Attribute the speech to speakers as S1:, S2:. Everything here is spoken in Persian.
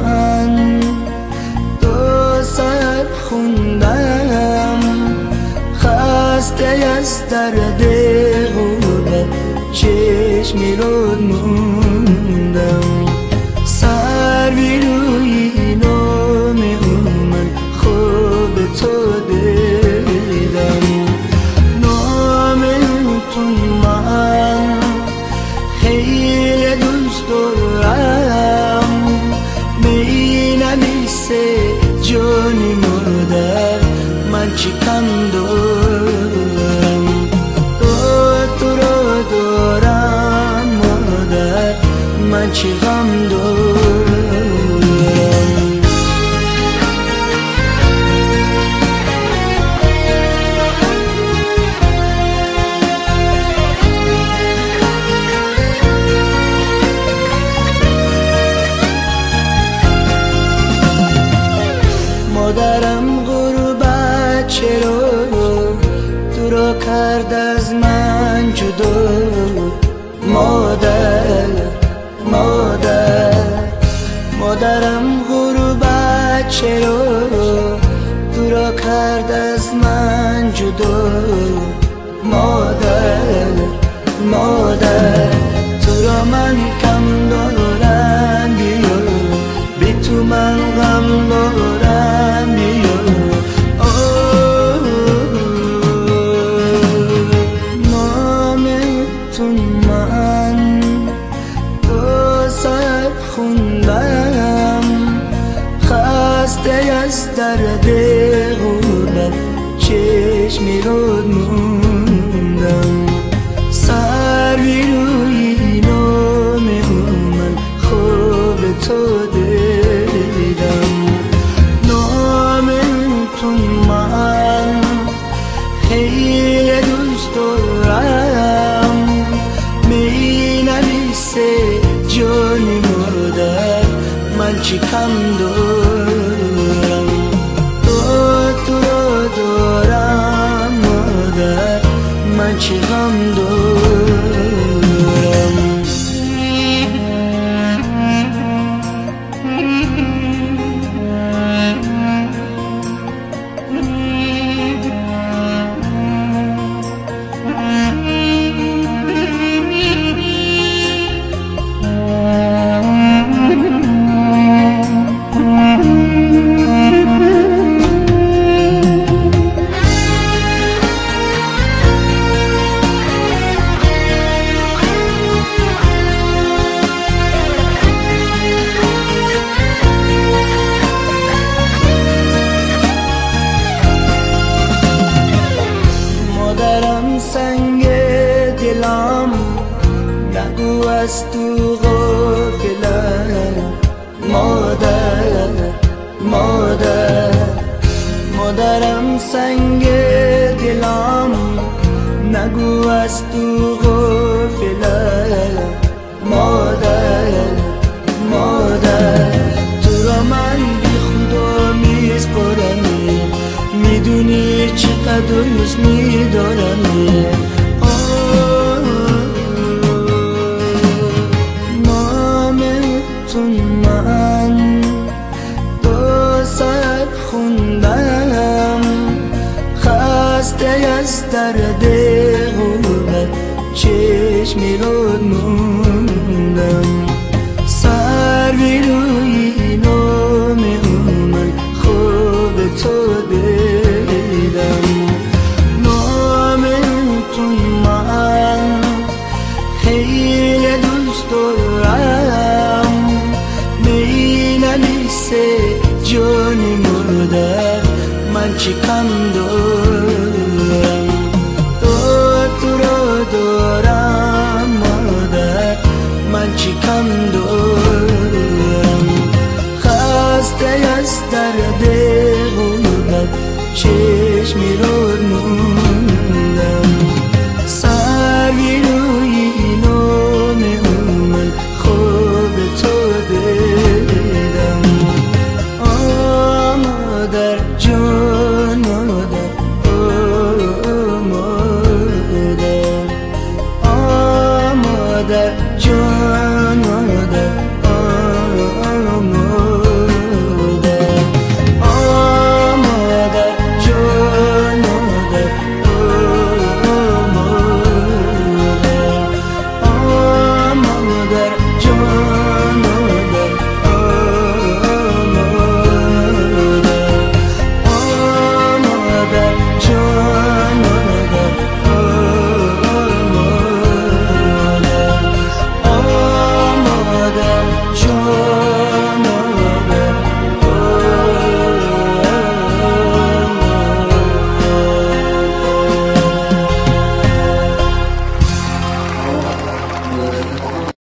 S1: من دو ساعت خوندم، خسته از درد غربت چشمی رو موندم. سروی روی نام من خوب تو دیدم، نامتون من خیلی دوست دارم. می نمیسه جانی مادر من چی کم دارم، تو رو دارم مادر من چی غم دارم. مادرم غربت چرا تو رو کرد از من جدا. مادرم غربت چرا تو رو کرد از من جدا. مادر تو را من کم دارم، بیا بی تو من غم دارم، بیا نامتون من دو ساعت خوندم، خسته از درد غربت چشمی رو موندم. سروی روی نام من خوب تو دیدم، نامتون من خیلی دوست دارم. می نمیسه جانی مادر من چی کم دارم، تو رو دارم مادر من چی غم دارم. مادرم سنگ دلم نگو از تو غافلم. مادرم سنگ دلم نگو از تو غافلم. مادر تو را من بی خدا میسپارم، میدونی چقدر دوست میدارم. نامتون من دو ساعت خوندم، خسته از درد غربت چشمی رو موندم. سروی روی نام من خوب تو دیدم، نامتون من خیلی دوست دارم. می نمیسه جانی مادر من چی کم دارم،